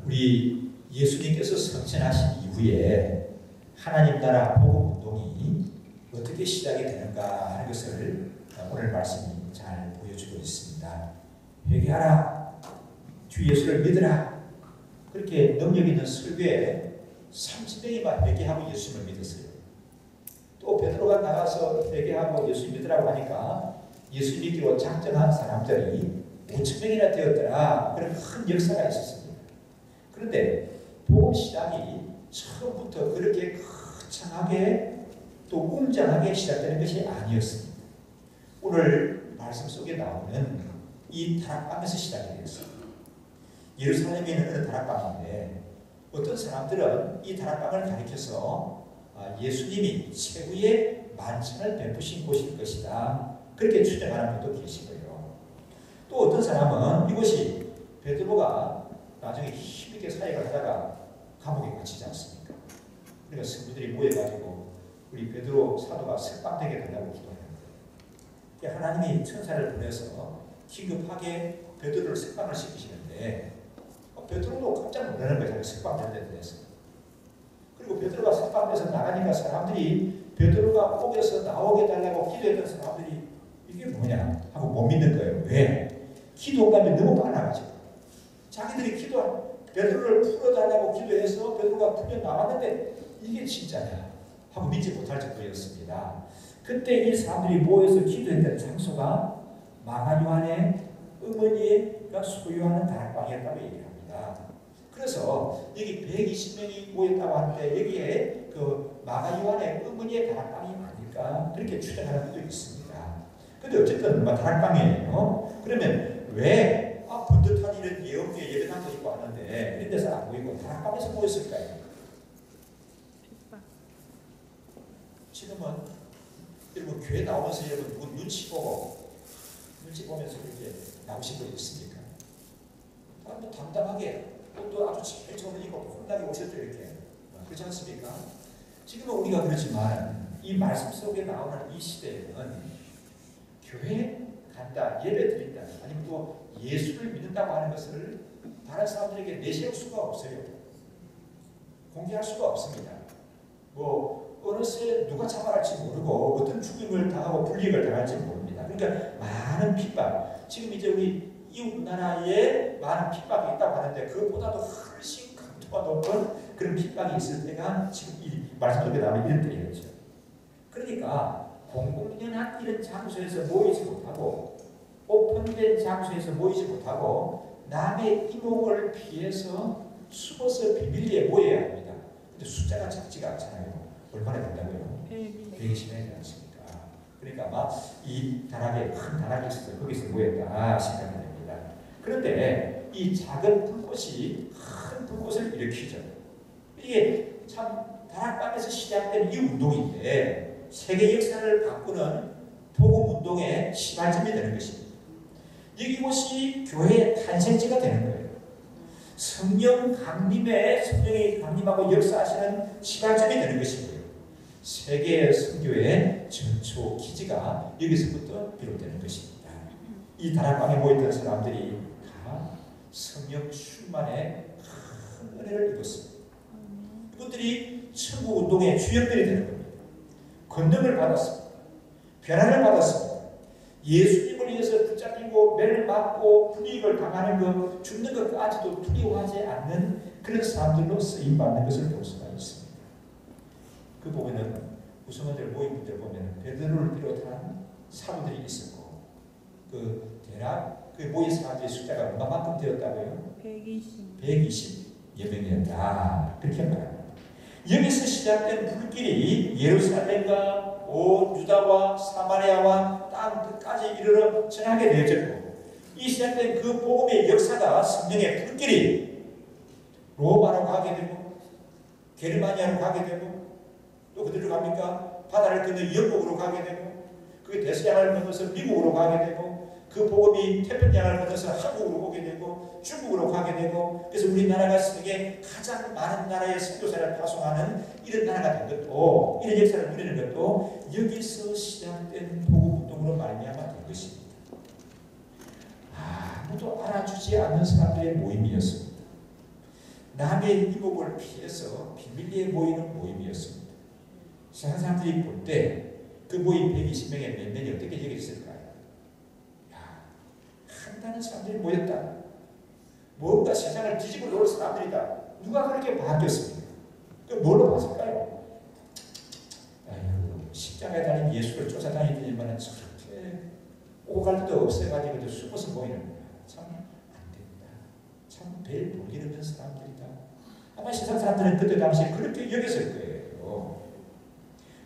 우리 예수님께서 성천하신 이후에 하나님 나라 복음 운동이 어떻게 시작이 되는가 하는 것을 오늘 말씀이 잘 보여주고 있습니다. 회개하라, 주 예수를 믿으라. 그렇게 능력 있는 설교에 30명이만 회개하고 예수님을 믿었어요. 또 베드로가 나가서 회개하고 예수 믿으라고 하니까 예수 믿기로 작정한 사람들이 5,000명이나 되었더라. 그런 큰 역사가 있었습니다. 그런데 복음 시작이 처음부터 그렇게 거창하게 또 웅장하게 시작되는 것이 아니었습니다. 오늘 말씀 속에 나오는 이 다락방에서 시작이 되었습니다. 예루살렘에 있는 어느 다락방인데 어떤 사람들은 이 다락방을 가리켜서 예수님이 최후의 만찬을 베푸신 곳일 것이다. 그렇게 추정하는 분도 계시고요. 또 어떤 사람은 이곳이 베드로가 나중에 힘있게 사역을 하다가 감옥에 갇히지 않습니까? 그러니까 성도들이 모여가지고 우리 베드로 사도가 석방되게 된다고 기도하는 거예요. 하나님이 천사를 보내서 긴급하게 베드로를 석방을 시키시는데 베드로도 깜짝 놀라는 거예요. 석방될 때 대해서. 그리고 베드로가 석방돼서 나가니까 사람들이 베드로가 옥에서 나오게 달라고 기도했던 사람들이 이게 뭐냐 하고 못 믿는 거예요. 왜? 기도감이 너무 많아가지고 자기들이 베드로를 풀어달라고 기도해서 베드로가 풀려 나왔는데 이게 진짜냐 하고 믿지 못할 정도였습니다. 그때 이 사람들이 모여서 기도했던 장소가 마가 요한의 어머니가 소유하는 다락방이었다고 얘기합니다. 그래서 여기 120명이 모였다고 하는데 여기에 그 마가 요한의 어머니의 다락방이 아닐까 그렇게 추정하는 분도 있습니다. 근데 어쨌든 다락방이에요. 그러면 왜 번듯한 이런 예언의 예배당도 있고 하는데 이런 데서 안 모이고 다락방에서 모였을까요? 지금은 여러분 교회 나오면서 여러분 누구 눈치 보면서 이렇게 나오신 분 있습니까? 뭐 당당하게 옷도 아주 제일 처음 입고 혼나게 오셨죠 이렇게. 그렇지 않습니까? 지금은 우리가 그렇지만 이 말씀 속에 나오는 이 시대에는 교회 간다, 예배 드린다, 아니면 또 예수를 믿는다고 하는 것을 다른 사람들에게 내세울 수가 없어요. 공개할 수가 없습니다. 뭐 어느 시에 누가 자살할지 모르고 어떤 죽임을 당하고 불이익을 당할지 모릅니다. 그러니까 많은 핍박, 지금 이제 우리 이웃 나라에 많은 핍박이 있다고 하는데 그것보다도 훨씬 강도가 높은 그런 핍박이 있을 때가 지금 이 말씀 속에 나오는 이런 때였죠. 그러니까 공공연한 이런 장소에서 모이지 못하고 오픈된 장소에서 모이지 못하고 남의 이목을 피해서 숨어서 비밀리에 모여야 합니다. 근데 숫자가 작지가 않잖아요. 얼마나 된다고요? 120명이 되지 않습니까? 그러니까 아마 이 다락에 큰 다락이 있어서 거기서 모였다 생각이 됩니다. 그런데 이 작은 불꽃이 큰 불꽃을 일으키죠. 이게 참 다락방에서 시작된 이 운동인데 세계 역사를 바꾸는 복음 운동의 시발점이 되는 것입니다. 이곳이 교회의 탄생지가 되는 거예요. 성령이 강림하고 역사하시는 시발점이 되는 것이고요. 세계의 선교의 전초 기지가 여기서부터 비롯되는 것입니다. 이 다락방에 모였던 사람들이 다 성령 충만의 큰 은혜를 입었습니다. 이분들이 천국 운동의 주역들이 되는 겁니다. 권능을 받았습니다. 변화를 받았습니다. 예수님을 위해서 붙잡히고 매를 맞고 불이익을 당하는 것, 죽는 것까지도 두려워하지 않는 그런 사람들로 쓰임받는 것을 볼 수가 있습니다. 그 보면은 구성원들 모인 분들 보면 베드로를 비롯한 사도들이 있었고 대략 그 모인 사람들의 숫자가 얼마만큼 되었다고요? 120여 명이었다. 그렇게 말합니다. 여기서 시작된 불길이 예루살렘과 온 유다와 사마리아와 땅 끝까지 이르러 전하게 되어졌고 이 시작된 그 복음의 역사가 성령의 불길이 로마로 가게 되고 게르마니아로 가게 되고 또 그들로 갑니까? 바다를 건너 영국으로 가게 되고 그 대서양을 건너서 미국으로 가게 되고 그 복음이 태평양을 건너서 한국으로 오게 되고 중국으로 가게 되고 그래서 우리나라가 세계 가장 많은 나라의 선교사를 파송하는 이런 나라가 된 것도 이런 역사를 누리는 것도 여기서 시작된 복음 운동으로 말미암아 된 것입니다. 아무도 알아주지 않는 사람들의 모임이었습니다. 남의 이목을 피해서 비밀리에 모이는 모임이었습니다. 세상 사람들이 볼 때 그 모임 120명의 몇 명이 어떻게 여겼을까요? 야, 한다는 사람들이 모였다. 뭔가 세상을 뒤집어 놓을 사람들이다. 누가 그렇게 바뀌었습니까? 그 뭘로 봤을까요? 십자가에 달린 예수를 쫓아다니더니만 저렇게 오갈 데도 없어가지고 숨어서 모이는 거야. 참 안 된다. 참 별 볼일 없는 사람들이다. 아마 세상 사람들은 그때 당시에 그렇게 여겼을 거예요.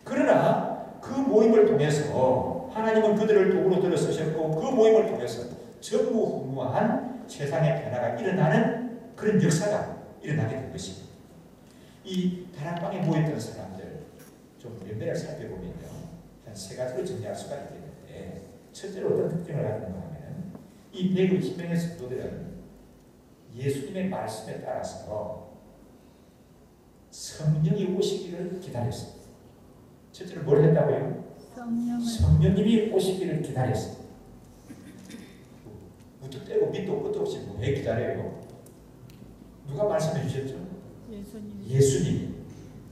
그러나 그 모임을 통해서 하나님은 그들을 도구로 들어 쓰셨고 그 모임을 통해서 전무후무한 세상의 변화가 일어나는 그런 역사가 일어나게 된 것입니다. 이 다락방에 모였던 사람들 좀 몇 명을 살펴보면요. 한 세 가지로 정리할 수가 있겠는데 첫째로 어떤 특징을 갖는가 하면 이 120명의 성도들은 예수님의 말씀에 따라서 성령이 오시기를 기다렸습니다. 첫째로 뭘 했다고요? 성령님이 오시기를 기다렸습니다. 무턱대고 밑도 끝도 없이 왜 기다려요? 누가 말씀해 주셨죠? 예수님이.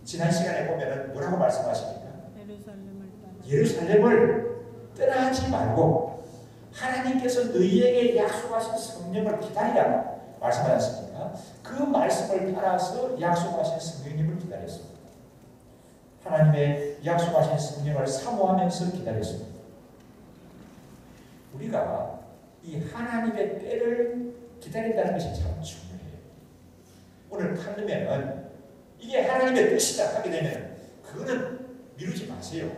지난 시간에 보면은 뭐라고 말씀하십니까? 예루살렘을 떠나지 말고 하나님께서 너희에게 약속하신 성령을 기다리라 말씀하셨습니까? 그 말씀을 따라서 약속하신 성령님을 기다렸습니다. 하나님의 약속하신 성령을 사모하면서 기다렸습니다. 우리가 이 하나님의 때를 기다린다는 것이 참 중요해요. 오늘 칼르면은 이게 하나님의 뜻이다 하게 되면 그거는 미루지 마세요.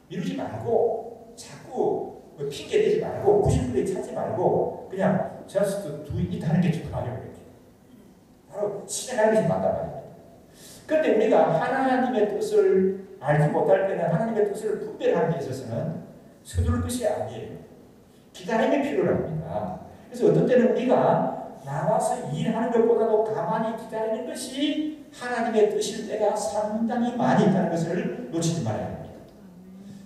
미루지 말고 자꾸 핑계 대지 말고 구실거리 찾지 말고 그냥 just do it 하는 게 중요해요. 바로 실행하는 것이 맞단 말이에요. 그런데 우리가 하나님의 뜻을 알지 못할 때는 하나님의 뜻을 분별하는 데 있어서는 서두를 것이 아니에요. 기다림이 필요합니다. 그래서 어떤 때는 우리가 나와서 일하는 것보다도 가만히 기다리는 것이 하나님의 뜻일 때가 상당히 많이 있다는 것을 놓치지 말아야 합니다.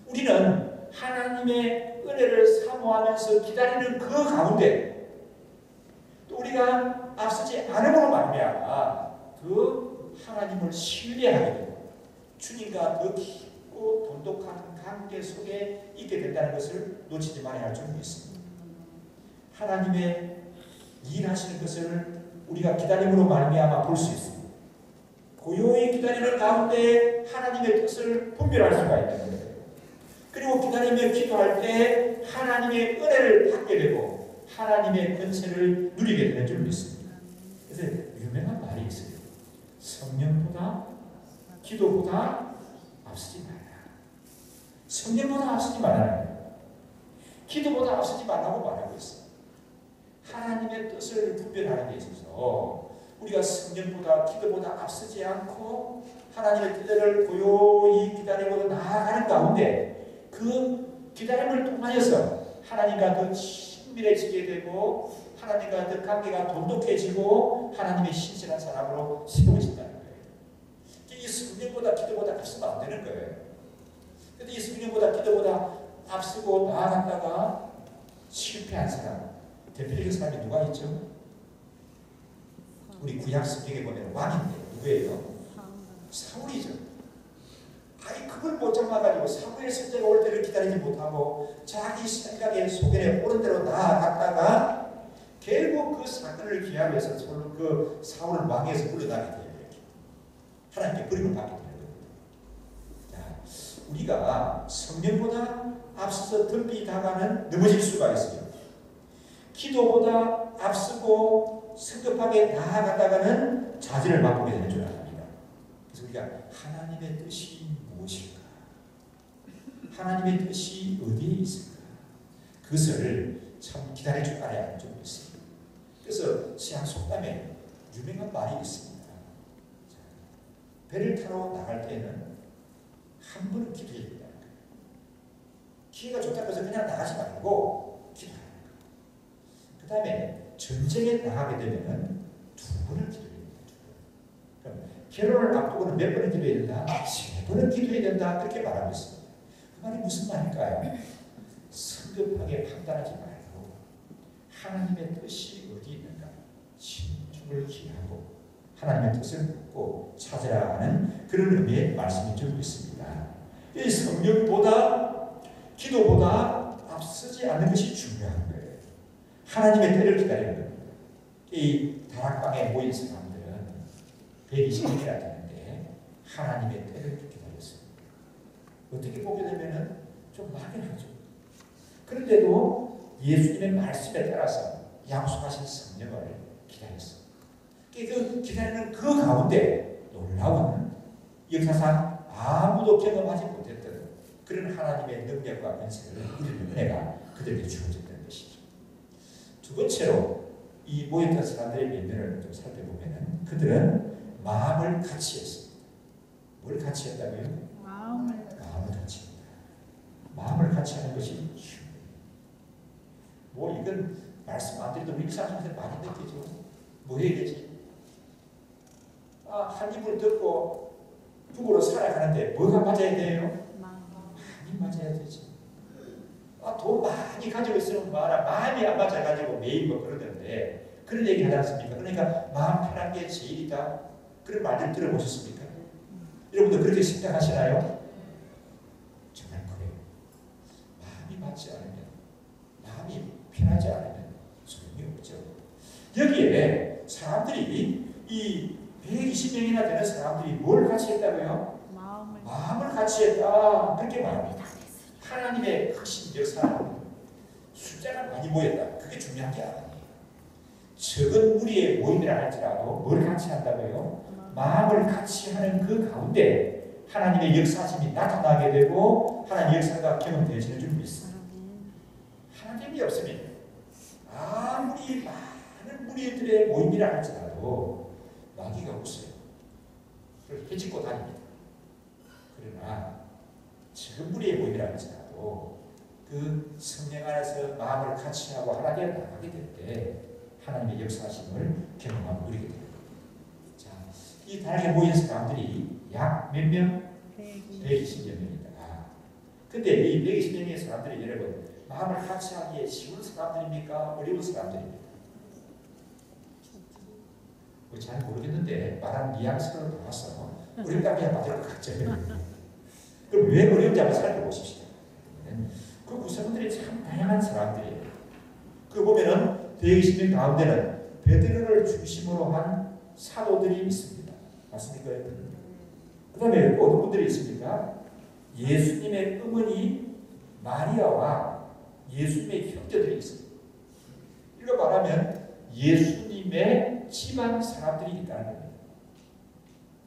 우리는 하나님의 은혜를 사모하면서 기다리는 그 가운데 또 우리가 앞서지 않음으로 말미암아 그 하나님을 신뢰하게 되고 주님과 더 깊고 돈독한 관계 속에 있게 된다는 것을 놓치지 말아야 할 점이 있습니다. 하나님의 일하시는 것을 우리가 기다림으로 말미암아 볼 수 있습니다. 고요히 기다리는 가운데 하나님의 뜻을 분별할 수가 있는 거예요. 그리고 기다리며 기도할 때 하나님의 은혜를 받게 되고 하나님의 권세를 누리게 되는 줄 믿습니다. 그래서 유명한 말이 있어요. 성령보다 기도보다 앞서지 말라. 성령보다 앞서지 말라. 기도보다 앞서지 말라고 말하고 있어요. 하나님의 뜻을 분별하는 데 있어서 우리가 성령보다 기도보다 앞서지 않고 하나님의 뜻을 고요히 기다리고 나아가는 가운데 그 기다림을 통하여서 하나님과 더 친밀해지게 되고 하나님과 더 관계가 돈독해지고 하나님의 신실한 사람으로 세워진다는 거예요. 이 성령보다 기도보다 앞서면 안 되는 거예요. 그런데 이 성령보다 기도보다 앞서고 나아갔다가 실패한 사람, 대표적인 사람이 누가 있죠? 우리 구약 성경에 보면 왕인데 누구예요? 사울이죠. 아니 그걸 못 참아가지고 사무엘 선지자가 올 때를 기다리지 못하고 자기 생각에 소견에 옳은 대로 나아갔다가 결국 그 사건을 기하면서 그 사울을 왕에서 물러나게 돼요. 하나님께 버림을 받게 되는 겁니다. 우리가 성령보다 앞서서 덤비 다가는 넘어질 수가 있어요. 기도보다 앞서고 성급하게 나아가다가는 좌절을 맛보게 되는 줄 압니다. 그래서 우리가 하나님의 뜻이 무엇일까? 하나님의 뜻이 어디에 있을까? 그것을 참 기다릴 줄 알아야 하는 점이 있습니다. 그래서 신앙 속담에 유명한 말이 있습니다. 배를 타러 나갈 때는 한 번은 기도해야 된다는 거예요. 기회가 좋다고 해서 그냥 나가지 말고 기도하는 거예요. 그 다음에 전쟁에 나가게 되면 두 번을 기도해야 된다. 그럼 결혼을 앞두고는 몇 번을 기도해야 된다? 세 번을 기도해야 된다. 그렇게 말하고 있습니다. 그 말이 무슨 말일까요? 성급하게 판단하지 말고 하나님의 뜻이 어디 있는가 신중히 기도를 기하고 하나님의 뜻을 묻고 찾으라 하는 그런 의미의 말씀이 좀 있습니다. 이 성령보다 기도보다 앞서지 않는 것이 중요한 거예요. 하나님의 때를 기다리는 겁니다. 이 다락방에 모인 사람들은 120명이나 되는데 하나님의 때를 기다렸어요. 어떻게 보게 되면은 좀 막연하죠. 그런데도 예수님의 말씀에 따라서 약속하신 성령을 기다렸어요. 그 기다리는 그 가운데 놀라운 역사상 아무도 경험하지 못했던 그런 하나님의 능력과 권세를 이루는 은혜가 그들에게 주어졌다는 것이죠. 두 번째로 이 모였던 사람들의 면면을 좀 살펴보면 그들은 마음을 같이 했습니다. 뭘 같이 했다고요? 마음을 같이 했다. 마음을 같이 하는 것이 중요해요. 뭐 이건 말씀 안 드려도 우리 일상에서 많이 느끼죠. 뭐 해야 되지? 한 입을 듣고 부부로 살아가는데 뭐가 맞아야 돼요? 많이 맞아야 되지. 돈 많이 가지고 있으면 마음이 안 맞아가지고 매일 뭐 그러던데 그런 얘기 하지 않습니까? 그러니까 마음 편한 게 제일이다. 그런 말들 들어보셨습니까? 여러분도 그렇게 생각하시나요? 정말 그래요. 마음이 맞지 않으면, 마음이 편하지 않으면 소용이 없죠. 여기에 사람들이 이 120명이나 되는 사람들이 뭘 같이 했다고요? 마음을 같이 했다. 그렇게 말합니다. 하나님의核心 역사는 숫자가 많이 모였다. 그게 중요한 게 아니에요. 적은 무리의 모임이라 할지라도 뭘 같이 한다고요? 마음을 같이 하는 그 가운데 하나님의 역사심이 나타나게 되고 하나님의 역사가 경험되어지는 줄 믿습니다. 하나님이 없으면 아무리 많은 무리들의 모임이라 할지라도 마귀가 없어요. 그걸 헤집고 다닙니다. 그러나 적은 무리의 모임이라 할지라도 그 성령 안에서 마음을 같이 하고 하나님을 나가게 될 때 하나님의 역사심을 경험하고 누리게 됩니다. 자, 이 다락에 모인 사람들이 약 몇 명? 120여 명이다. 근데 이 120명의 사람들이 여러분 마음을 같이 하기에 쉬운 사람들입니까? 어려운 사람들입니까? 잘 모르겠는데 말하는 뉘앙스를 봐서 어렵다면 맞을 것 같죠. 그럼 왜 어려운지 한번 살펴보십시오. 그 구성원들이 참 다양한 사람들이에요. 그 보면은 120명 가운데는 베드로를 중심으로 한 사도들이 있습니다. 맞습니까? 그 다음에 어떤 분들이 있습니까? 예수님의 어머니 마리아와 예수님의 형제들이 있습니다. 이거 말하면 예수님의 집안 사람들이 있다는 겁니다.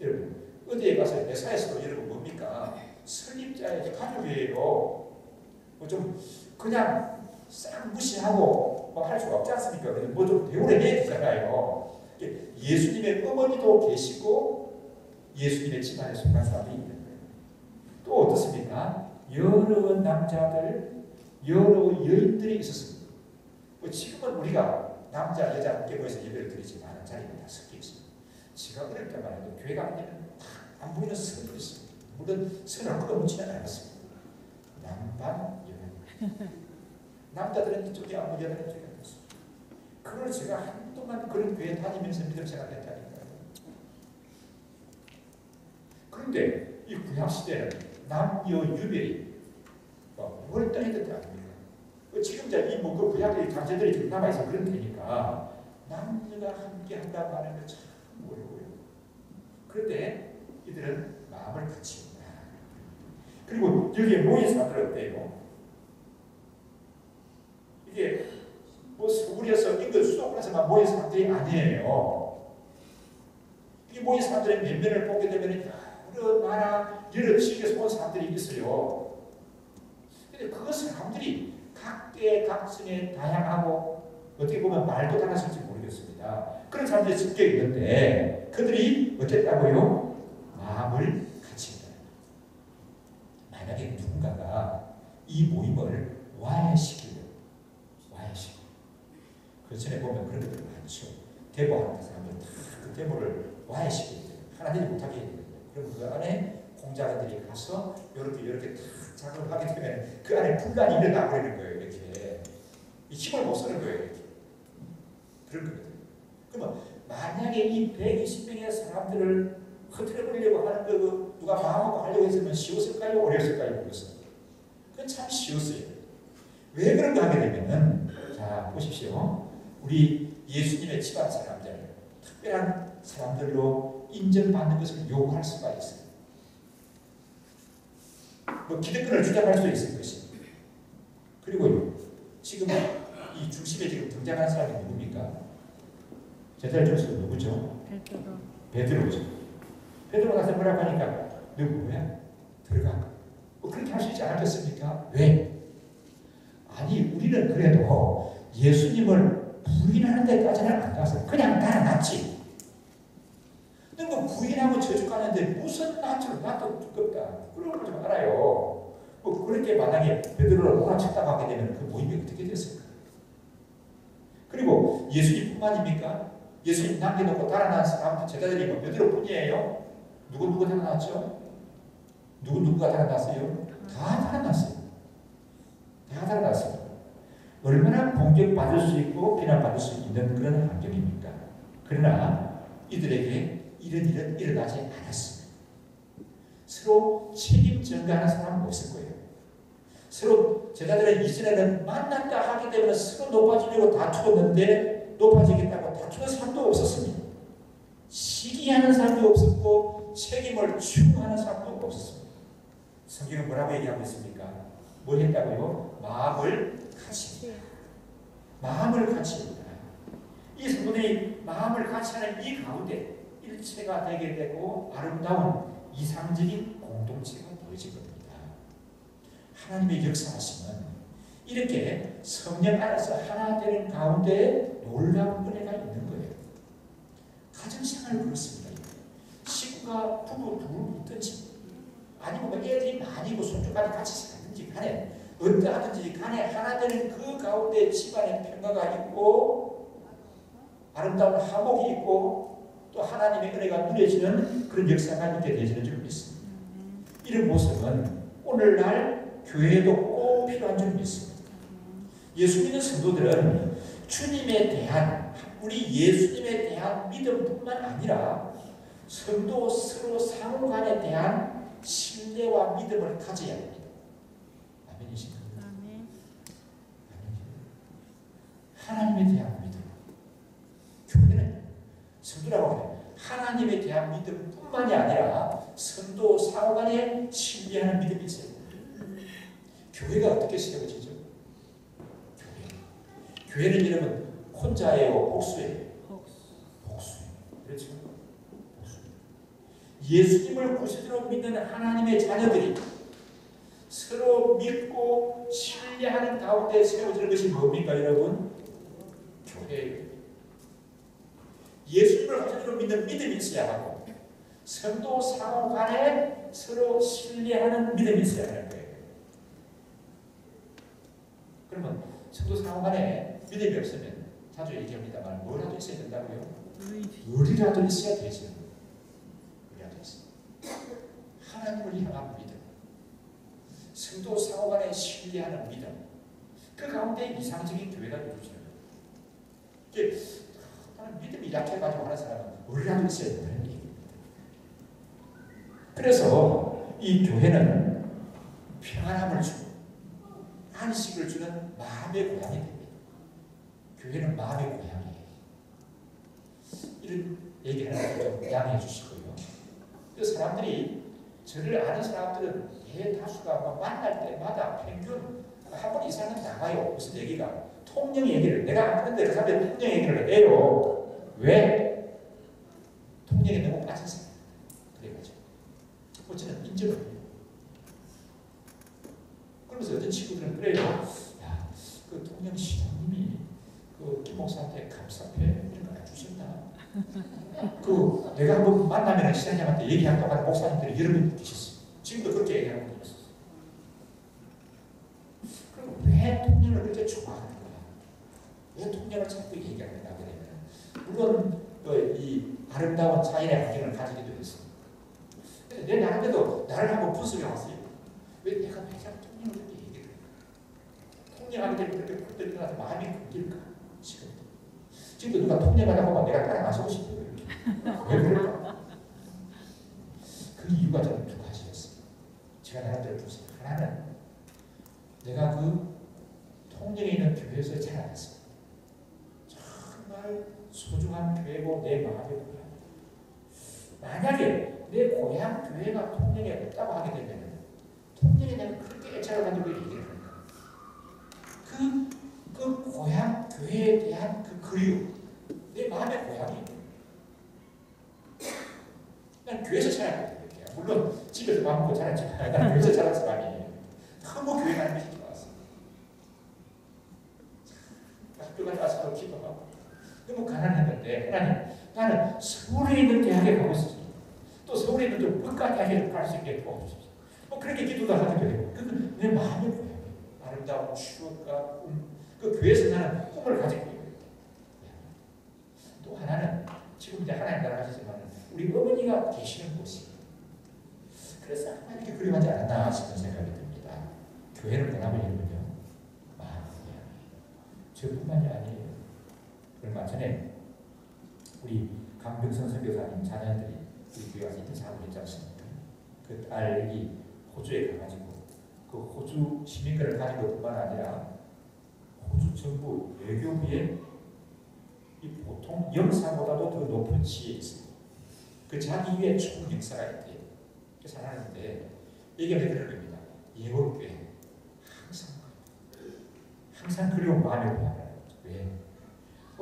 여러분 어디에 가서 회사에서도 여러분 뭡니까? 설립자의 가족이에요. 뭐 좀 그냥 싹 무시하고 뭐 할 수가 없지 않습니까? 뭐 좀 대우를 해야 되잖아요. 예수님의 어머니도 계시고 예수님의 집안에 속한 사람이 있는 거예요. 또 어떻습니까? 여러 남자들, 여러 여인들이 있었습니다. 뭐 지금은 우리가 남자, 여자 함께 모여서 예배를 드리지만 자리가 다 섞여 있습니다. 제가 어릴 때만 해도 교회가 아니면 안 보이는 선이 있습니다. 물론 선을 끊어놓지는 않았습니다. 남반, 여반. 남자들은 이쪽에 아무 여자들은 이쪽에 앉았습니다. 그걸 제가 한동안 그런 교회 다니면서 믿음 생각했다니까요. 그런데 이 구약시대는 남녀 유별이 월등했던 때 아닙니까? 지금 그 구약의 장세들이 좀 남아있어 그런 테니까 남녀가 함께 한다고 하는 게 참 어려워요. 그런데 이들은 마음을 같이 한다. 그리고 여기에 모인 사람들은 어때요? 이게 뭐 서울에서 인근 수도권에서만 모인 사람들이 아니에요. 이 모인 사람들의 면면을 보게 되면 여러 나라, 여러 지역에서 온 사람들이 있어요. 근데 그 사람들이 각계각층에 다양하고 어떻게 보면 말도 달랐을지 모르겠습니다. 그런 사람들이 섞여 있는데 그들이 어땠다고요? 마음을 같이 했다. 만약에 누군가가 이 모임을 와해시키고 그 전에 보면 그런 것들이 많죠. 데모하는 사람들 다 그 데모를 와해시키게 돼요. 하나님이 못하게 해야 돼요. 그럼 그 안에 공작원들이 가서 이렇게 다 작업을 하게 되면 그 안에 분란이 일어나 버리는 거예요. 이렇게 힘을 못 쓰는 거예요. 이렇게. 그런 거거든요. 그러면 만약에 이 120명의 사람들을 흐트러버리려고 하는 거 누가 마음먹고 하려고 했으면 쉬웠을까요? 어려웠을까요? 모르겠어요. 그건 참 쉬웠어요. 왜 그런가 하게 되면은, 자 보십시오. 우리 예수님의 집안 사람들, 특별한 사람들로 인정받는 것을 요구할 수가 있어요. 뭐 기득권을 주장할 수도 있을 것입니다. 그리고 지금 이 중심에 지금 등장하는 사람이 누굽니까? 제자들 중에서 누구죠? 베드로죠. 베드로 가서 뭐라고 하니까 너 뭐야? 들어가. 뭐 그렇게 할 수 있지 않았겠습니까? 왜? 아니 우리는 그래도 예수님을 부인하는 데까지는 안 가서 그냥 달아났지. 근데 뭐 부인하고 저주하는데 무슨 낯으로 나도 두껍다. 그런 걸 좀 알아요. 뭐 그렇게 만약에 베드로를 몰아쳤다고 하게 되면 그 모임이 어떻게 됐을까? 그리고 예수님뿐만입니까? 예수님 남겨놓고 달아난 사람 제자들이 뭐 베드로뿐이에요? 누구 달아났죠? 누구가 달아났어요? 다 달아났어요. 다 달아났어요. 얼마나 공격받을 수 있고 비난받을 수 있는 그런 환경입니까? 그러나 이들에게 이런 일은 일어나지 않았습니다. 서로 책임 전가하는 사람은 없을 거예요. 서로 제자들은 이전에는 만났다 하기 때문에 서로 높아지려고 다투었는데 높아지겠다고 다투는 사람도 없었습니다. 시기하는 사람도 없었고 책임을 추구하는 사람도 없었습니다. 성경은 뭐라고 얘기하고 있습니까? 뭘 했다고요? 마음을 같이 했다. 마음을 같이 했다. 이 성도들이 마음을 같이 하는 이 가운데 일체가 되게 되고 아름다운 이상적인 공동체가 보여진 겁니다. 하나님의 역사하심은 이렇게 성령 안에서 하나 되는 가운데 놀라운 은혜가 있는 거예요. 가정생활 그렇습니다. 식구가 부부 둘 있든지 아니면 뭐 애들이 많이 있고 손주까지 같이 살든지 간에 어떠하든지 간에 하나 되는 그 가운데 집안의 평화가 있고 아름다운 화목이 있고 또 하나님의 은혜가 누려지는 그런 역사가 있게 되어지는 줄 믿습니다. 이런 모습은 오늘날 교회에도 꼭 필요한 줄 믿습니다. 예수 믿는 성도들은 주님에 대한 우리 예수님에 대한 믿음뿐만 아니라 성도 서로 상호간에 대한 신뢰와 믿음을 가져야 합니다. 아멘이십니까? 아멘. 하나님에 대한 믿음. 교회는 성도라고 하면 하나님에 대한 믿음뿐만이 아니라 성도 상호간에 신뢰하는 믿음이 있어요. 교회가 어떻게 세워지죠? 교회는 여러분 혼자예요, 복수예요? 복수예요. 그렇죠? 복수. 예수님을 구세주로 믿는 하나님의 자녀들이 서로 믿고 신뢰하는 가운데 세워지는 것이 뭡니까, 여러분? 교회예요. 예수님을 구세주로 믿는 믿음이 있어야 하고 성도 상호 간에 서로 신뢰하는 믿음이 있어야 하는 거예요. 그러면 성도 상호 간에 믿음이 없으면 자주 얘기합니다만 뭐라도 있어야 된다고요? 의리라도 있어야 되죠. 의리라도 있어요. 하나님을 향한 믿음, 성도 상호 간에 신뢰하는 믿음, 그 가운데 이상적인 교회가 이루어져요. 나는 믿음이 약해가지고 하는 사람은 의리라도 있어야 된다는 얘기입니다. 그래서 이 교회는 평안함을 주고 안식을 주는 마음의 고향이 됩니다. 교회는 마음의 고향이에요. 이런 얘기를 좀 양해해 주시고요. 그 사람들이 저를 아는 사람들은 대다수가 만날 때마다 평균 한 번 이상은 나와요. 무슨 얘기가 통영 얘기를 내가 안 하는데 그 사람들이 통영 얘기를 해요. 왜? 통영에 너무 빠졌어요. 그래가지고 저는 인정을 해요. 그러면서 어떤 친구들은 그래요. 야, 그 통영 시장님이 그 김 목사한테 감사패 이런 거 안 주셨나? 그 내가 한번 만나면 시장님한테 얘기한다고 하는 목사님들이 여러 분 계셨어요. 지금도 그렇게 얘기하는 분이 있었어요. 그럼 왜 통영을 그렇게 좋아하는 거야? 왜 통영을 자꾸 얘기하는가 하게 되면 물론 이 아름다운 자연의 환경을 가지기도 했어요. 그래서 내 나름대로 나를 한번 분석해 왔어요. 왜 내가 왜 자꾸 통영을 그렇게 얘기를 해? 통영하게 되면 그렇게 굴 일어나서 마음이 끊길까? 지금도. 지금 누가 통역하다 보면 내가 따라 나서고 싶어요. 왜 그럴까? 그 이유가 저는 두 가지였어요. 제가 나름대로 두 가지. 하나는 내가 그 통영에 있는 교회에서 자라났어요. 정말 소중한 교회고 내 마음의 고향. 만약에 내 고향 교회가 통영에 없다고 하게 되면 통영에 내가 그렇게 애착을 가지고 얘기를 합니다. 그 고향 교회에 대한 그 그리움, 내 마음의 고향이 난 교회에서 자랐거든요. 물론 집에서 밥 먹고 자랐지만 난 교회에서 자란 사람이에요. 너무 교회 가는 것이 좋았어요. 학교가 가서 기도하고 너무 가난했는데 하나님, 나는 서울에 있는 대학에 가고 있었습니다. 또 서울에 있는 좀 북한 대학에 갈 수 있게 도와주십시오. 뭐 그렇게 기도도 하기도 해요. 그건 내 마음의 고향이에요. 아름다운 추억과 그 교회에서 나는 꿈을 가지고 있어요. 또 하나는 지금 이제 하나님 나라 가시지만 우리 어머니가 계시는 곳이 그래서 하나님 이렇게 그리워하지 않았나 싶은 생각이 듭니다. 교회를 뭐라고 이러면요, 마음이에요. 저뿐만이 아니에요. 얼마 전에 우리 강병선 선교사님 자녀들이 우리 교회 와서 인터 사업을 했지 않습니까? 그 딸이 호주에 가가지고 그 호주 시민권을 가진 것뿐만 아니라 호주 정부 외교부에 이 보통 영사보다도 더 높은 지위에 있어요. 그 자기 위에 좋은 역사가 있대요. 그래서 하는데 얘기를 그런 겁니다. 예월교회 항상 그리운 마음이 보여요. 왜?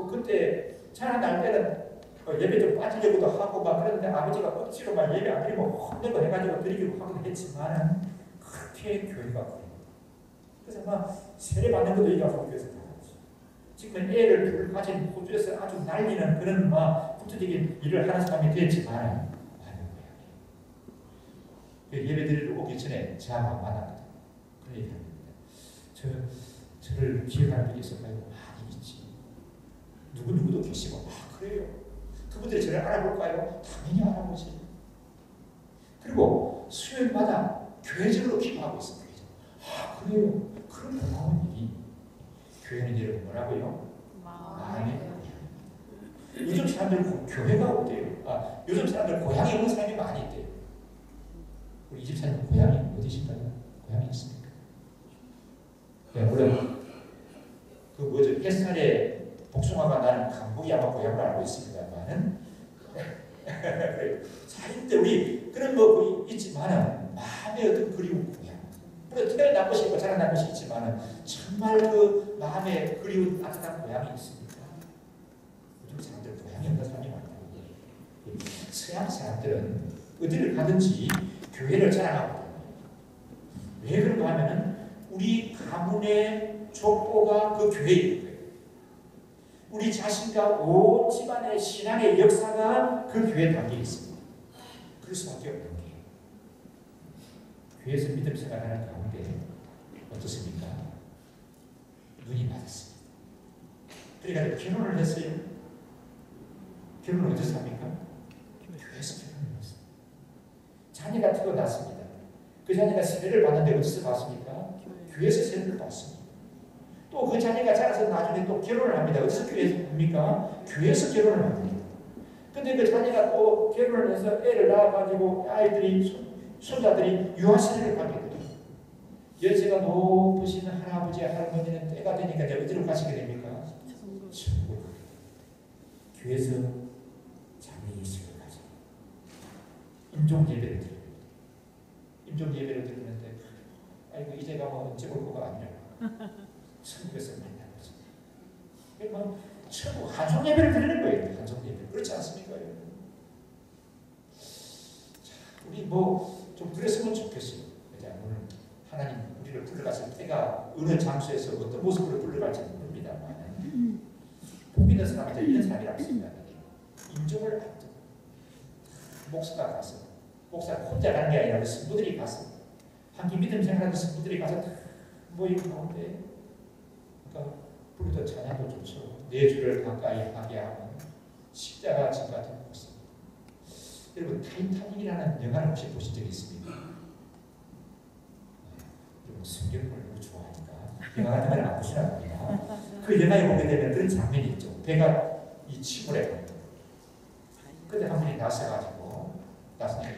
그때 자라날 때는 예배 좀 빠지려고도 하고 막 그랬는데 아버지가 억지로 막 예배 안 드리고 혼내고 해가지고 드리기도 하기도 했지만 그렇게 교회가 그래요. 그래서 막 세례 받는 것도 얘기가 교회에서 다 하죠. 지금은 애를 둘 가진 호주에서 아주 날리는 그런 막 국제적인 일을 하는 사람이 됐지만 예배 드리러 오기 전에 저하고 만납니다. 그런 얘기를 합니다. 저를 기억하는 분이 있을까요? 많이 있지. 누구누구도 계시고, 그래요. 그분들이 저를 알아볼까요? 당연히 알아보지. 그리고 수요일마다 교회적으로 기도하고 있습니다. 그래요. 그런 고마운 일이. 교회는 여러분 뭐라고요? 마음의 고향. 요즘 사람들 교회가 어때요? 요즘 사람들 고향에 오는 사람이 많이 있대요. 우리 이집사님 고향이 어디신가요? 고향이 있습니까? 네, 물론 그 뭐죠? 햇살에 복숭아가 나는 강북이 아마 고향으로 알고 있습니다만은 사인데 우리 그런 거 있지만은 마음의 어떤 그리운 고향. 물론 태어난 것이 있고 자라난 것이 있지만은 정말 그 마음에 그리운 따뜻한 고향이 있습니다. 요즘 사람들 고향이 없는 사람이 많다고. 서양 사람들은 어디를 가든지 교회를 자랑하거든요. 왜 그런가 하면은 우리 가문의 족보가 그 교회에 있는 거예요. 우리 자신과 온 집안의 신앙의 역사가 그 교회에 담겨 있습니다. 그럴 수밖에 없는 게 교회에서 믿음 생활하는 가운데 어떻습니까? 눈이 맞았습니다. 그러니까 결혼을 했어요. 결혼을 어디서 합니까? 교회에서 결혼을 했어요. 자녀가 태어났습니다. 그 자녀가 세례를 받는데 어디서 받습니까? 교회에서 세례를 받습니다. 또 그 자녀가 자라서 나중에 또 결혼을 합니다. 어디서 교회에서 합니까? 교회에서 결혼을 합니다. 근데 그 자녀가 또 결혼을 해서 애를 낳아가지고 아이들이, 손자들이 유아세례를 받게 됩니다. 연세가 높으신 할아버지, 할머니는 때가 되니까 이제 어디로 가시게 됩니까? 천국. 교회에서 장례식을 가죠. 임종 예배를 드립니다. 임종 예배를 드리는데 아이고 이제 가면 언제 올 거가 아니라 천국에서 만나는 거죠. 그러면 천국 한송 예배를 드리는 거예요. 한송 예배. 그렇지 않습니까? 우리 좀 그랬으면 좋겠어요. 오늘 하나님 우리를 불러갔을 때가 어느 장소에서 어떤 모습으로 불러갈지는 모릅니다만 복 있는 사람한테 이런 사람이라고 생각해요. 임종을 앞두고 목사가 가서 목사 혼자 가는 게 아니라 성도들이 가서 함께 믿음 생활하는 성도들이 가서 모임 가운데 그러니까 부르던 찬양도 좋죠. 내 주를 가까이 하게 하면 십자가 진 같은 모습. 여러분 타이타닉이라는 영화를 혹시 보신 적이 있습니까? 여러분 성경을 너무 좋아하니까 영화 같은 걸 안 보시나 봅니다. 그 영화에 보게 되면 그런 장면이 있죠. 배가 이 치물에 가요. 그때 한 분이 나서가지고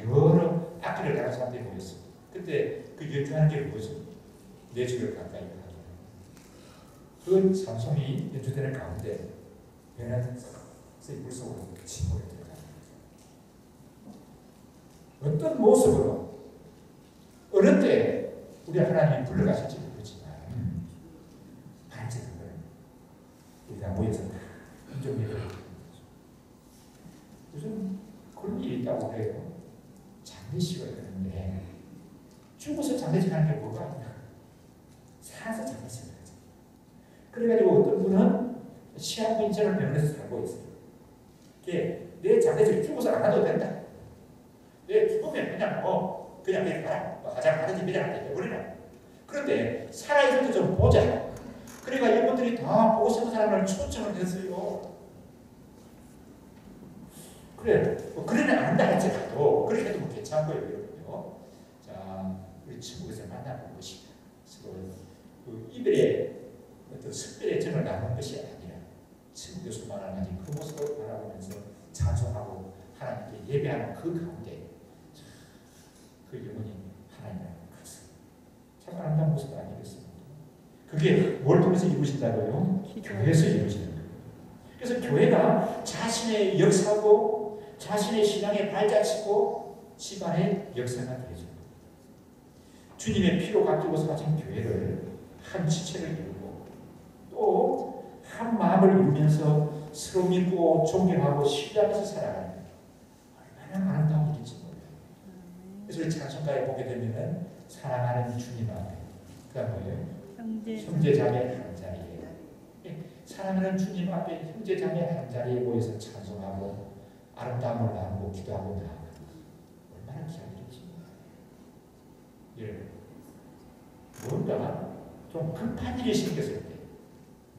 여러 악기를 다룬 사람들이 모였어요. 그때 그 연주하는 게 뭐죠? 내 주를 가까이 하게. 그 찬송이 연주되는 가운데 베네딕트의 물속으로 침몰에 들어가는 거죠. 어떤 모습으로 어느 때 우리 하나님이 불러가실지 모르지만 반드시 그거는 우리가 모여서 다 인정 예배를 하는 거죠. 요즘 그런 일이 있다고 해요. 장례식을 하는데 죽어서 장례식 하는 게 뭐가 아니야. 살아서 장례식을 하죠. 그래가지고 어떤 분은 시한부 인생을 병원에서 살고 있어요. 내 장례식 죽어서 안 해도 된다. 내 죽으면 그냥 가라. 가장 하든지 매장한테 해버리라. 그런데 살아있을 때 좀 보자. 그러니까 이분들이 다 보고 싶은 사람을 초청을 했어요. 그래, 그러면 안 한다 할지라도 그렇게 해도 괜찮은 거예요. 자, 우리 친구에서 만나는 것이다. 서로 그 이별의 어떤 특별의 정을 나누는 것이 아니라 친구 교수만을 가진 그 모습을 바라보면서 찬송하고 하나님께 예배하는 그 가운데 그 영혼이 하나님이라는 것을 참 아름다운 모습 아니겠습니까? 그게 뭘 통해서 이루어진다고요? 교회에서 이루어지는 거예요. 그래서 교회가 자신의 역사고 자신의 신앙의 발자취고 집안의 역사가 되죠. 주님의 피로 가지고서 가진 교회를 한 지체를 이루고 또 한 마음을 이루면서 서로 믿고 존경하고 신뢰하면서 살아가는 얼마나 아름다운 일인지 몰라요. 그래서 우리 찬송가에 보게 되면은 사랑하는 주님 앞에 그다음 뭐예요? 형제 자매 한 자리에 사랑하는 주님 앞에 형제 자매 한 자리에 모여서 찬송하고 아름다움을 나누고 기도하고 나아가는 얼마나 귀한 일인지 여러분 뭔가 좀 급한 일이 생겼을 때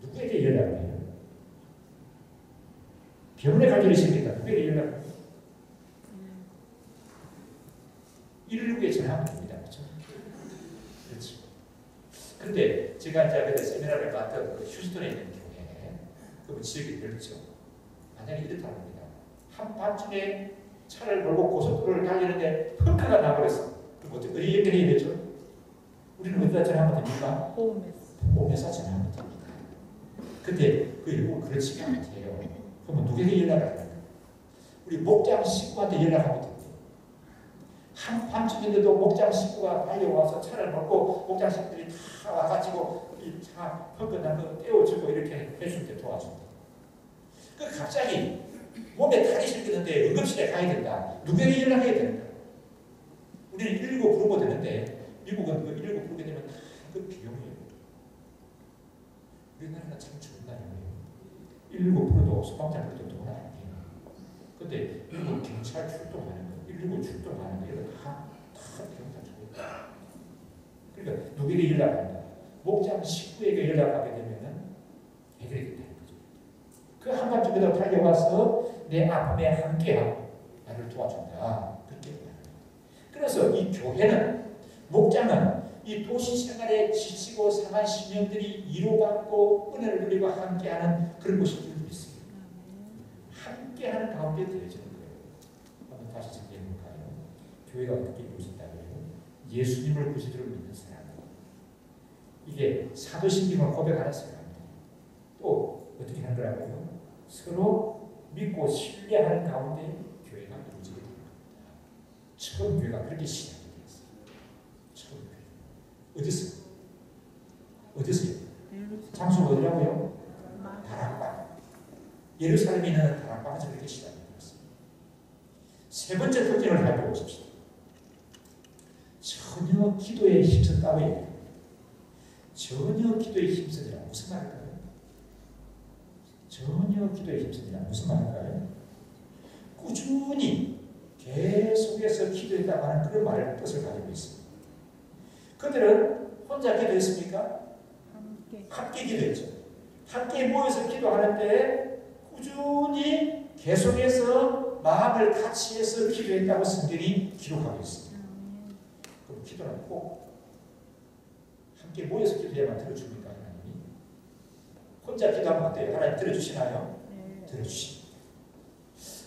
누구에게 연락을 해요? 병원에 갈 일이 생겼다. 누구에게 연락을 해요? 119에 전화하면 됩니다. 그렇죠? 그렇죠. 그런데 제가 이제 세미나를 갔던 그 휴스턴에 있는 교회, 그 지역이 넓죠. 만약에 이렇다고 합니다. 한밤중에 차를 몰고 고속도로를 달리는데 펑크가 나버렸어. 그럼 어떻게 연결해야 되죠? 우리는 어디다 전화하면 됩니까? 보험회사 전화하면 됩니다. 근데 그 일부 그렇지가 않대요. 그러면 누구에게 연락을 합니까? 우리 목장 식구한테 연락하면 됩니다. 한밤중인데도 목장 식구가 달려와서 차를 몰고 목장 식구들이 다 와가지고 이 차 펑크 난 거 떼어주고 이렇게 해줄 때 도와줍니다. 그 갑자기 몸에 탈이 생기는데 응급실에 가야 된다. 누구에게 연락해야 된다. 우리는 119 부르고 되는데 미국은 그 119 부르게 되면 다 그 비용이에요. 우리나라는 참 좋은 나라예요. 119 불러도 소방차 불러도 돈 안 돼요. 근데 119 경찰 출동하는 거, 119 출동하는 거 이런 다 비용 다 줘요. 그러니까 누구에게 연락한다. 목장 식구에게 연락하게 되면은 해결이 된다는 거죠. 그 한밤중에도 달려와서 내 아픔에 함께하고 나를 도와준다. 그렇게 말합니다. 그래서 이 교회는 목장은 이 도시 생활에 지치고 상한 심령들이 위로받고 은혜를 누리고 함께하는 그런 곳인 줄 믿습니다. 함께하는 가운데 되어지는 거예요. 한번 다시 정리해볼까요? 교회가 어떻게 이루어진다고요? 예수님을 구주로 믿는 사람, 이게 사도신경을 고백하는 사람들, 또 어떻게 하는 거라고요? 서로 믿고 신뢰하는 가운데 교회가 이루어지게 됩니다. 처음 교회가 그렇게 시작이 되었어요. 처음 교회. 어디서요? 장소가 어디라고요? 다락방. 예루살렘에 있는 다락방에서 그렇게 시작이 되었습니다. 세 번째 특징을 살펴보십시오. 전혀 기도에 힘썼다고 얘기해요. 전혀 기도에 힘쓰니라 무슨 말일까요? 전혀 기도에 힘쓰니라 무슨 말일까요? 꾸준히 계속해서 기도했다고 하는 그런 말의 뜻을 가지고 있습니다. 그들은 혼자 기도했습니까? 함께 기도했죠. 함께 모여서 기도하는데 꾸준히 계속해서 마음을 같이 해서 기도했다고 성경이 기록하고 있습니다. 그럼 기도는 꼭 함께 모여서 기도해야만 들어줍니까? 하나님이? 혼자 기도하면 어때요? 하나님 들어주시나요? 들어주십니다.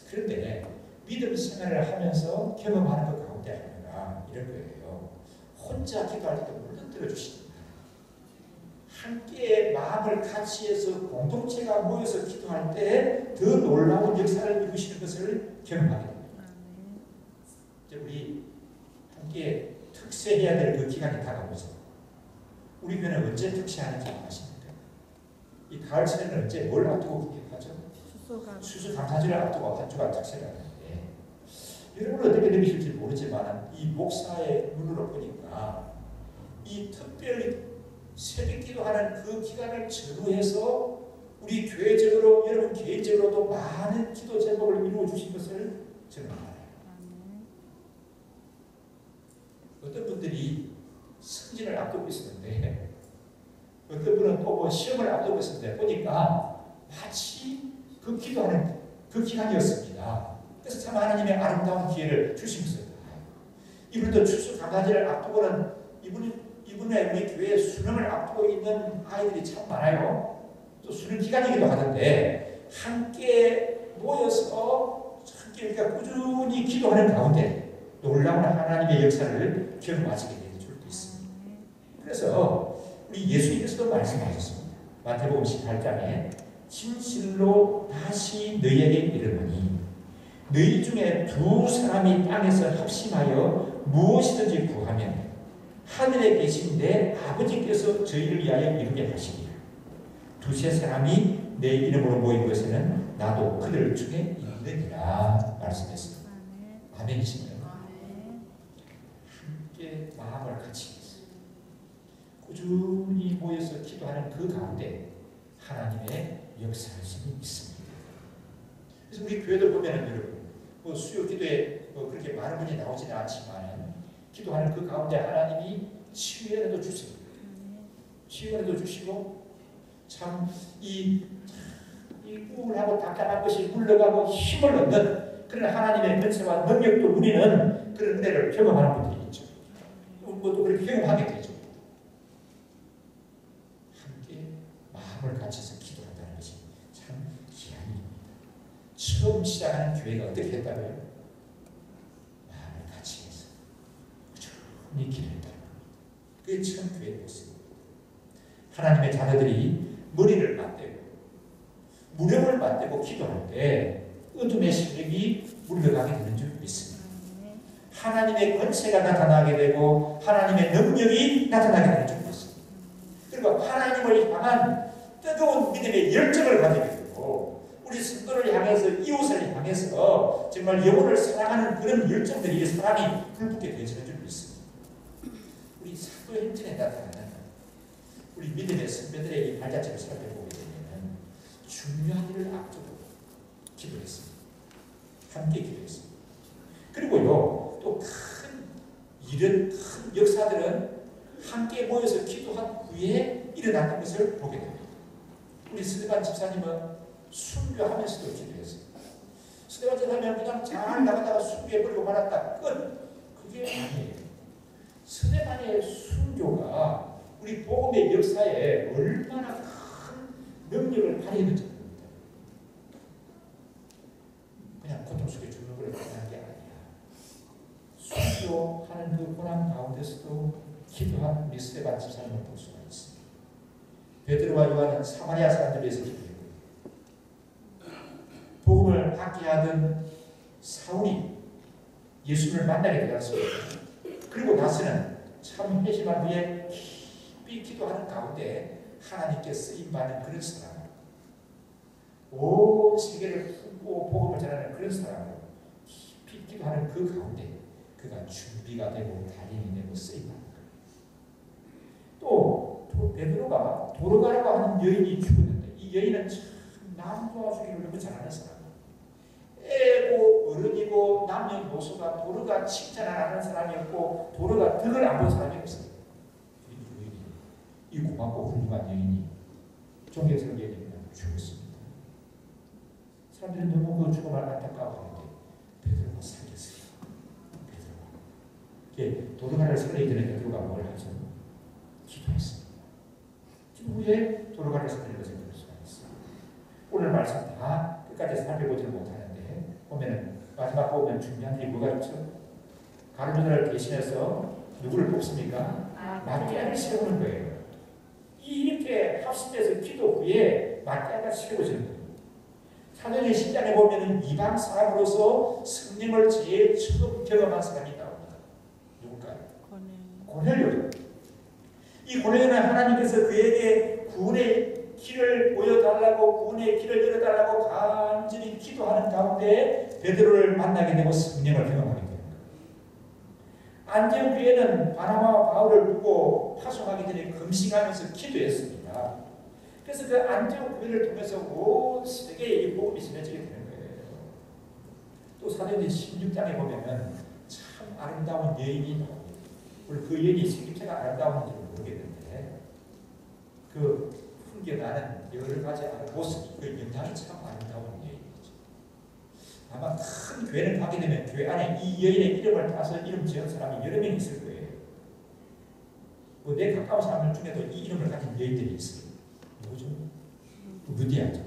그런데 믿음 생활을 하면서 경험하는 것 가운데 하나가 이런 거예요. 혼자 기도할 때도 물론 들어주십니다. 함께 마음을 같이 해서 공동체가 모여서 기도할 때 더 놀라운 역사를 이루시는 것을 경험하게 됩니다. 이제 우리 함께 특세해야 될 그 기간이 다가오죠. 우리 교회는 언제 특세하는지 아십니까? 이 가을철에는 언제 뭘 앞두고 하죠? 추수감사절을 앞두고 한 주가 특세를 하는데 여러분은 어떻게 느끼실지 모르지만 이 목사의 눈으로 보니까 이 특별히 새벽 기도하는 그 기간을 전후해서 우리 교회적으로 여러분 개인적으로도 많은 기도 제목을 이루어 주신 것을 저는 알아요. 어떤 분들이 승진을 앞두고 있었는데 어떤 분은 또 뭐 시험을 앞두고 있었는데 보니까 마치 그 기도하는 그 기간이었습니다. 그래서 참 하나님의 아름다운 기회를 주시면서 이분도 추수감사절을 앞두고는 이분의 우리 교회 수능을 앞두고 있는 아이들이 참 많아요. 또 수능 기간이기도 하던데 함께 모여서 함께 우리가 꾸준히 기도하는 가운데 놀라운 하나님의 역사를 경험하시게 될 줄도 있습니다. 그래서 우리 예수님께서도 말씀하셨습니다. 마태복음 18장에 진실로 다시 너희에게 이르노니 너희 중에 두 사람이 땅에서 합심하여 무엇이든지 구하면 하늘에 계신 내 아버지께서 저희를 위하여 이루게 하시리라. 두세 사람이 내 이름으로 모인 것에는 나도 그들 중에 있느니라 말씀했습니다. 아멘이십니까? 함께 마음을 같이 해서 꾸준히 모여서 기도하는 그 가운데 하나님의 역사하심이 있습니다. 그래서 우리 교회들 보면은 여러분 뭐 수요 기도에 뭐 그렇게 많은 분이 나오지는 않지만 기도하는 그 가운데 하나님이 치유에도 주십니다. 치유에도 주시고 참 이 우울하고 답답한 것이 물러가고 힘을 얻는 그런 하나님의 권세와 능력도 누리는 그런 은혜를 경험하는 분들이 있죠. 또 그렇게 경험하게 되죠. 함께 마음을 같이서 기도한다는 것이 참 귀한 일입니다. 처음 시작하는 교회가 어떻게 했다고요? 마음을 같이 해서 꾸준히 기도했다는 겁니다. 그게 참 교회의 모습입니다. 하나님의 자녀들이 머리를 맞대고 무력을 맞대고 기도할 때 어둠의 세력이 물러가게 되는 줄 믿습니다. 하나님의 권세가 나타나게 되고 하나님의 능력이 나타나게 되는 줄 믿습니다. 그리고 하나님을 향한 뜨거운 믿음의 열정을 가지게 되고 우리 성도를 향해서 이웃을 향해서 정말 영혼을 사랑하는 그런 열정들이 사랑이 불붙게 되어지는 줄 믿습니다. 우리 사도의 행전에 나타나는 우리 믿음의 선배들의 이 발자취를 살펴보게 되면 중요한 일을 앞두고 기도했습니다. 함께 기도했습니다. 그리고요 또 큰 역사들은 함께 모여서 기도한 후에 일어났던 것을 보게 됩니다. 우리 스데반 집사님은 순교하면서도 기도했어요. 스데반 집사님은 그냥 잘 나가다가 순교해버리고 말았다. 그게 아니에요. 스데반의 순교가 우리 복음의 역사에 얼마나 큰 능력을 발휘했는지 모릅니다. 그냥 고통 속에 죽는 걸 고난한 게 아니야. 순교하는 그 고난 가운데서도 기도한 우리 스데반 집사님을 볼 수가 있습니다. 베드로와 요한은 사마리아 사람들을 위해서 기도했고 복음을 받게 하던 사울이 예수를 만나게 되었습니다. 그리고 나서는 참 회심한 후에 깊이 기도하는 가운데 하나님께 쓰임받는 그런 사람, 온 세계를 품고 복음을 전하는 그런 사람으로 깊이 기도하는 그 가운데 그가 준비가 되고 달인이 되고 쓰임받는 거예요. 또 베드로가 도로가라고 하는 여인이 죽었는데 이 여인은 참 남도와 주기를 너무 잘하는 사람이에요. 애고 어른이고 남녀노소가 도로가 칭찬 안 하는 사람이었고 도로가 덕을 안 본 사람이 없어요. 이 고맙고 훌륭한 여인이 종교스러운 여인이 죽었습니다. 사람들이 너무 그 죽음을 안타까워하는데 베드로가 살렸어요. 베드로가 도로가를 살리기 전에 베드로가 뭘 하죠? 기도했습니다. 기도 후에 도로가를 살리는 것을 볼 수가 있어요. 오늘 말씀 다 끝까지 마지막 보면 중요한 일이 뭐가 있죠? 가르주자를 대신해서 누구를 뽑습니까? 마띠아를 세우는 거예요. 이렇게 합심해서 기도 후에 마띠아가 세워지는 거예요. 사도행 10장에 보면 이방 사람으로서 성령을 제일 처음 경험한 사람이 나옵니다. 누굴까요? 고넬료. 이 고넬료는 하나님께서 그에게 구원의 길을 보여달라고, 구원의 길을 열어달라고 간절히 기도하는 가운데 베드로를 만나게 되고 성령을 경험하게 됩니다. 안디옥 교회는 바나바와 바울을 두고 파송하기 전에 금식하면서 기도했습니다. 그래서 그 안디옥 교회를 통해서 온 세계에 이 복음이 전해지게 되는 거예요. 또 사도행전 16장에 보면은 참 아름다운 여인이 나옵니다. 물론 그 여인이 생김새가 아름다운지 모르겠는데 그 풍겨나는 여러 가지 모습, 그 영상이 참 아름다운 여인이죠. 아마 큰 교회를 가게 되면 교회 안에 이 여인의 이름을 따서 이름 지은 사람이 여러 명 있을 거예요. 내 가까운 사람들 중에도 이 이름을 가진 여인들이 있어요. 누구죠? 루디아죠.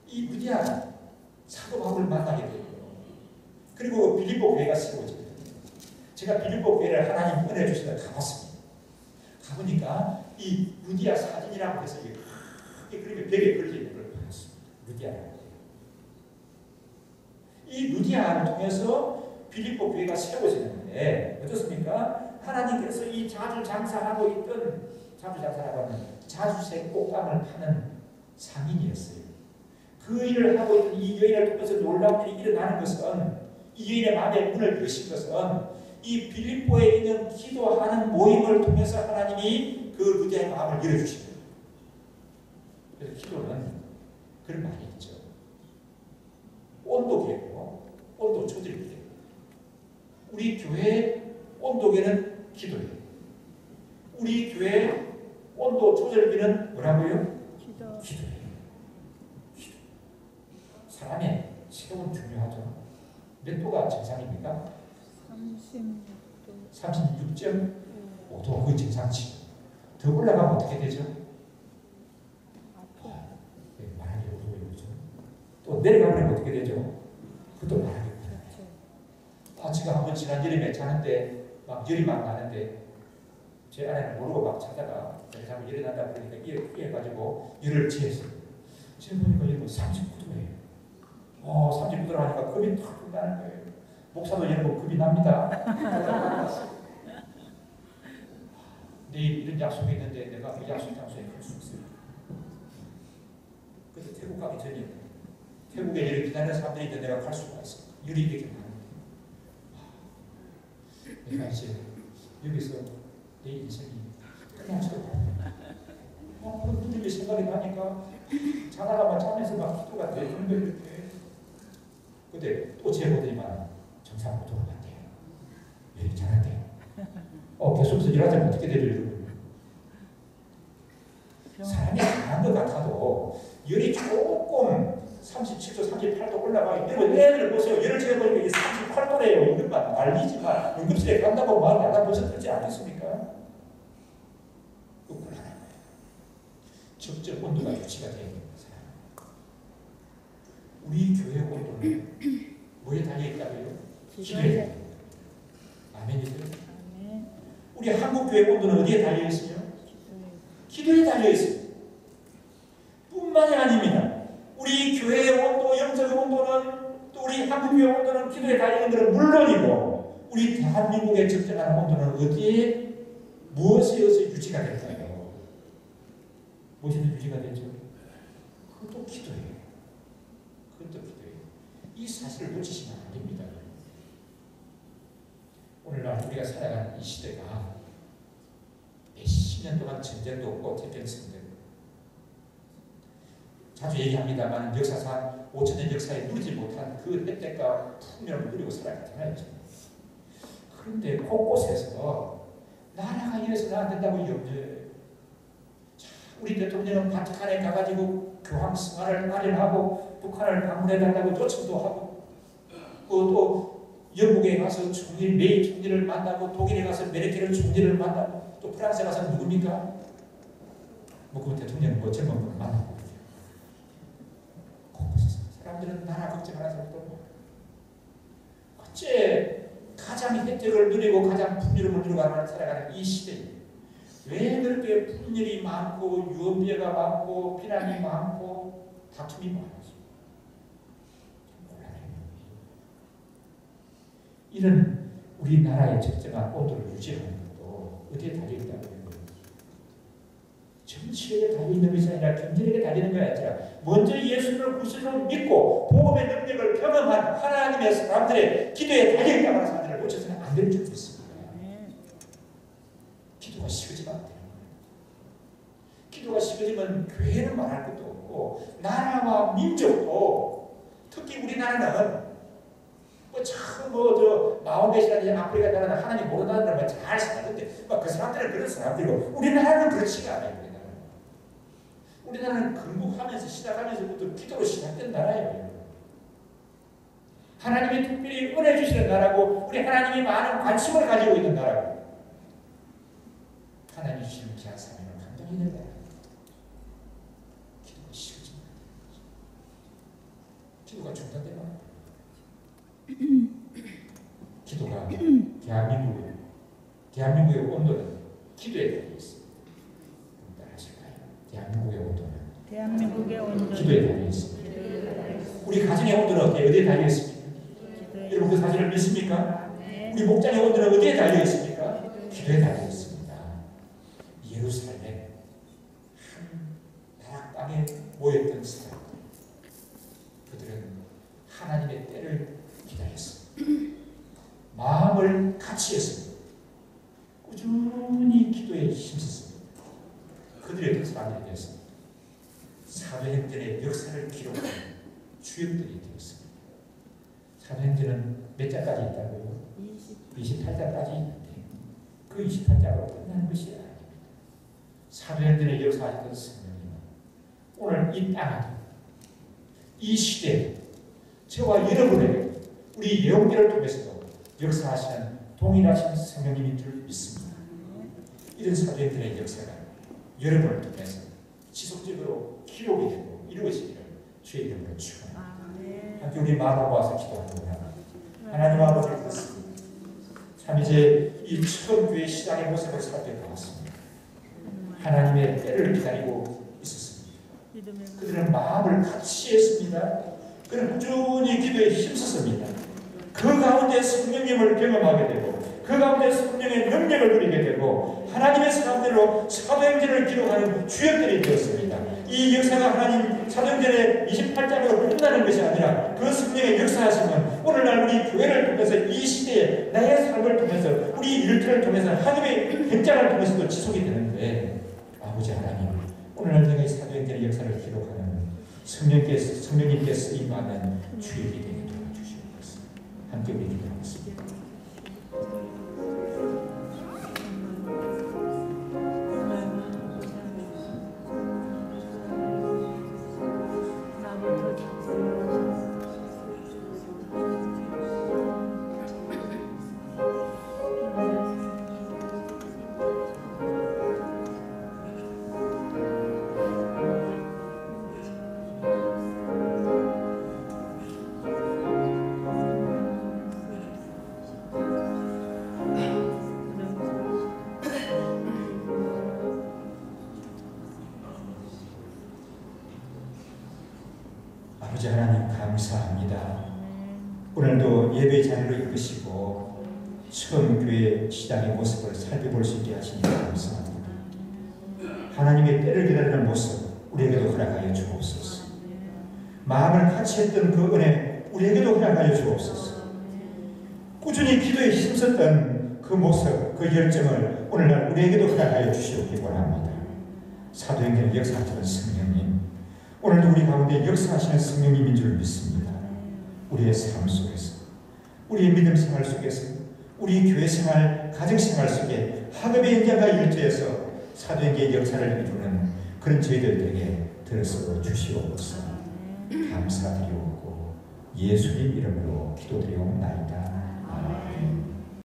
이 루디아는 사도 바울을 만나게 돼요. 그리고 빌립보 교회가 세워집니다. 제가 빌립보 교회를 하나님 은혜 주시다 가봤습니다. 가보니까 이 루디아 사진이라고 해서 크게 그림에 벽에 걸려 있는 걸 보였습니다. 루디아라고 해요. 이 루디아를 통해서 빌립보 교회가 세워지는데 어떻습니까? 하나님께서 이 자주 장사하고 있던 자주색 꽃감을 파는 상인이었어요. 그 일을 하고 있던 이 여인을 통해서 놀라운 일이 일어나는 것은, 이 여인의 마음의 문을 여신 것은 이 빌립보에 있는 기도하는 모임을 통해서 하나님이 그 루디아의 마음을 열어주신 거예요. 그래서 기도는 그런 말이 있죠. 온도계고 온도 조절기예요. 우리 교회 온도계는 기도예요. 우리 교회 온도 조절기는 뭐라고요? 기도예요. 기도. 사람의 체온 중요하죠. 몇 도가 정상입니까? 36.5도. 그 정상치. 더 올라가면 어떻게 되죠? 말하기 어려워요. 또 내려가면 어떻게 되죠? 그것도 말하기 어려워요. 제가 한번 지난 여름에 자는데 막 열이 막 나는데 제 아내는 모르고 막 자다가 자꾸 열이 난다 그러니까 이해가지고 열을 취했어요. 지금 보니까 열은 39도예요. 39도로 하니까 겁이 탁 나는 거예요. 목사도 이런 거 겁이 납니다. 내일 이런 약속이 있는데 내가 그 약속 장소에 갈 수 있어요. 그래서 태국 가기 전에 태국에 열을 기다리는 사람들이 있는데 내가 갈 수가 있어요. 열이 이렇게 나는 거예요. 내가 이제 여기서 내 인생이 끝나죠. 그런 분들이 생각이 나니까 자다가 잠에서 막 기도가 되는 거예요. 근데 또 재보더니만 정상 못 오는 것 같아요. 열이 잘한대요. 계속해서 일하자면 어떻게 되죠? 사람이 강한 것 같아도 열이 조금 37도, 38도 올라가요. 여러분 애들 보세요. 열을 재보니까 이게 38도래요. 이것만 말리지만 응급실에 간다고 막 나가 벗어들지 않겠습니까? 그 곤란한 거예요. 적정 온도가 유지가 되는 거예요. 우리 교회 온도는 뭐에 달려있다고요? 기도에. 아멘이죠? 우리 한국교회 온도는 어디에 달려있어요? 기도에 달려있어요. 뿐만이 아닙니다. 우리 교회의 온도, 영적 온도는, 또 우리 한국교회 온도는 기도에 달려있는 것은 물론이고, 우리 대한민국의 적정한 온도는 어디에, 무엇에 의해서 유지가 될까요? 무엇에서 유지가 되죠? 그것도 기도예요. 그것도 기도예요. 이 사실을 놓치시면 안 됩니다. 오늘날 우리가 살아가는 이 시대가 몇십 년 동안 전쟁도 없고 태평성도 자주 얘기합니다만 역사상 5,000년 역사에 누리지 못한 그 혜택과 풍요를 누리고 살아갔잖아요. 그런데 곳곳에서 나라가 이래서는 안 된다고 염려해요. 우리 대통령은 바티칸에 가가지고 교황 승하를 마련하고 북한을 방문해달라고 요청도 하고 또 영국에 가서 총리 메이 총리를 만나고 독일에 가서 메르켈 총리를 만나고 또 프랑스에 가서 누굽니까? 그 대통령 젊은 분을 만나고 사람들은 나라 걱정하는 사람도 혜택을 누리고 가장 풍요로움을 누리고 살아가는 이 시대에 왜 그렇게 분열이 많고 유언비어가 많고 비난이 많고 다툼이 많아서 이런 우리나라의 적정한 온도를 유지하는 것도 어디에 달려있다고 하는 거예요. 정치력에 달려있는 것이 아니라 경제력에 달리는 것이 아니라 먼저 예수를 구주로 믿고 복음의 능력을 경험한 하나님의 사람들의 기도에 달려있다고 하는 사람들을 놓쳐서는 안 되는 줄도 있습니다. 기도가 식어지면 안 돼요. 기도가 식어지면 교회는 말할 것도 없고 나라와 민족도 특히 우리나라는 마오메시라든지 아프리카 나라는 하나님 모른다는 사람은 잘 살았는데 그 사람들은 그런 사람들이고 우리나라는 그렇지가 않아요. 우리나라는 건국하면서 시작하면서부터 기도로 시작된 나라예요. 하나님이 특별히 은혜 주시는 나라고 우리 하나님이 많은 관심을 가지고 있는 나라고 하나님 주시는 귀한 사명을 감당해야 된다. 기도가 식어진다. 기도가 중단되면 기도가 대한민국의 온도는 기도에 달려 있습니다. 대한민국의 온도는 기도에 달려 있습니다. 우리 가정의 온도는 어디에 달려 있습니까? 여러분 그 사실을 믿습니까? 우리 목장의 온도는 어디에 달려 있습니까? 기도에 달려 있습니다. 예루살렘 한 다락방에 모였던 사람들, 그들은 하나님의 때를 기다렸습니다. 마음을 같이 했습니다. 꾸준히 기도에 힘썼습니다. 그들의 어떤 사람들이 되었습니다. 사도행전의 역사를 기록하는 주역들이 되었습니다. 사도행전은 몇 장까지 있다고요? 28장까지 있는데 그 28장으로 끝나는 것이 아닙니다. 사도행전의 역사하셨던 성령님은 오늘 이 땅에 이 시대에 저와 여러분에게 우리 예언기를 통해서도 역사하시는 동일하신 성령님인 줄 믿습니다. 이런 사도행전의 역사가 여러분을 통해서 지속적으로 기록이 되고 이루어지기를 주의 이름으로 축원합니다. 함께 우리 마음하고 와서 기도하는구나. 하나님 아버지 그렇습니다. 참 이제 이 처음 교회 시장의 모습을 살펴보았습니다. 하나님의 때를 기다리고 있었습니다. 그들은 마음을 같이 했습니다. 그는 꾸준히 기도에 힘썼습니다. 그 가운데 성령님을 경험하게 되고 그 가운데 성령의 능력을 누리게 되고 하나님의 사람들로 사도행전을 기록하는 주역들이 되었습니다. 이 역사가 하나님 사도행전의 28장으로 끝나는 것이 아니라 그 성령의 역사하심은 오늘날 우리 교회를 통해서 이 시대에 나의 삶을 통해서 우리 일터를 통해서 하나님의 현장을 통해서도 지속이 되는데 아버지 하나님 오늘날 내가 이 사도행전의 역사를 기록하는 성령님께 쓰임받는 주역이 되게 도와주시옵소서. 함께 우리 기도하겠습니다. 아버지 하나님 감사합니다. 오늘도 예배 자리로 이끄시고 처음 교회 시장의 모습을 살펴볼 수 있게 하시니 감사합니다. 하나님의 때를 기다리는 모습 우리에게도 허락하여 주옵소서. 마음을 같이 했던 그 은혜 우리에게도 허락하여 주옵소서. 꾸준히 기도에 힘썼던 그 모습 그 열정을 오늘날 우리에게도 허락하여 주시옵기 원합니다. 사도행전의 역사하시는 성령님 오늘도 우리 가운데 역사하시는 성령님인 줄 믿습니다. 우리의 삶 속에서 우리의 믿음 생활 속에서 우리 교회 생활 가정 생활 속에 학업의 현장과 일터에서 사도행전의 역사를 이루는 그런 저희들에게 들어서 주시옵소서. 감사드리옵고 예수님 이름으로 기도드리옵나이다. 아멘.